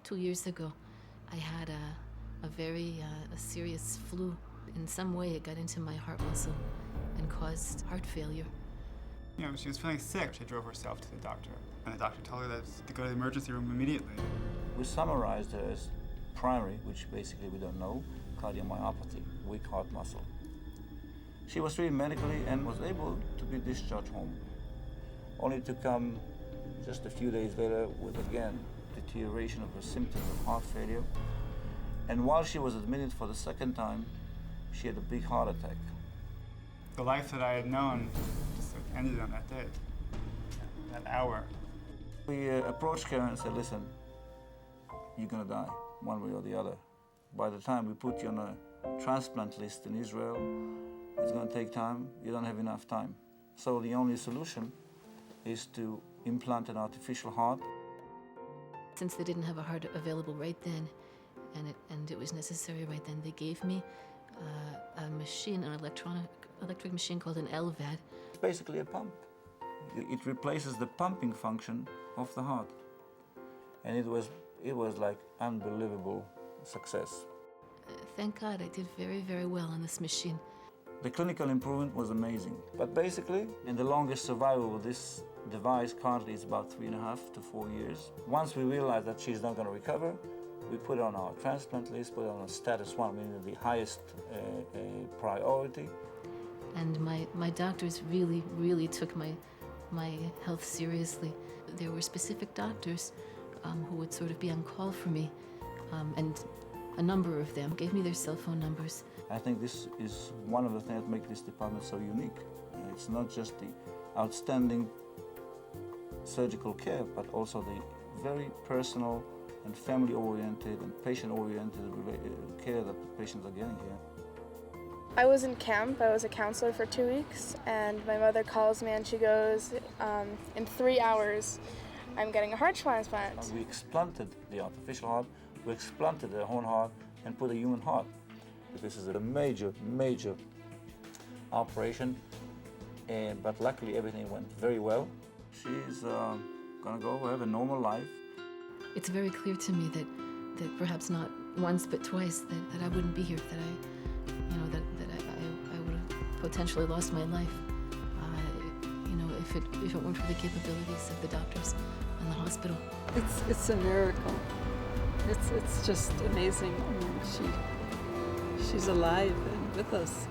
2 years ago, I had a very serious flu. In some way, it got into my heart muscle and caused heart failure. You know, she was feeling sick. She drove herself to the doctor, and the doctor told her that to go to the emergency room immediately. We summarized her as primary, which basically we don't know, cardiomyopathy, weak heart muscle. She was treated medically and was able to be discharged home, only to come just a few days later with, again, deterioration of her symptoms of heart failure. And while she was admitted for the second time, she had a big heart attack. The life that I had known just ended on that day, that hour. We approached her and said, listen, you're gonna die, one way or the other. By the time we put you on a transplant list in Israel, it's gonna take time, you don't have enough time. So the only solution is to implant an artificial heart. Since they didn't have a heart available right then, and it was necessary right then, they gave me a machine, an electric machine called an LVAD. It's basically a pump. It replaces the pumping function of the heart. And it was like unbelievable success. Thank God I did very, very well on this machine. The clinical improvement was amazing. But basically, in the longest survival of this device currently is about 3.5 to 4 years. Once we realized that she's not going to recover, we put her on our transplant list, put her on a status 1, meaning the highest priority. And my doctors really, really took my health seriously. There were specific doctors who would sort of be on call for me, and a number of them gave me their cell phone numbers. I think this is one of the things that make this department so unique. It's not just the outstanding surgical care, but also the very personal and family-oriented and patient-oriented care that the patients are getting here. I was in camp. I was a counselor for 2 weeks, and my mother calls me and she goes, in 3 hours, I'm getting a heart transplant. We explanted the artificial heart, we explanted the own heart, and put a human heart. This is a major, major operation, but luckily everything went very well. She's gonna go have a normal life. It's very clear to me that perhaps not once but twice that I wouldn't be here, that I would have potentially lost my life, if it weren't for the capabilities of the doctors and the hospital. It's a miracle. It's just amazing. I mean, she's alive and with us.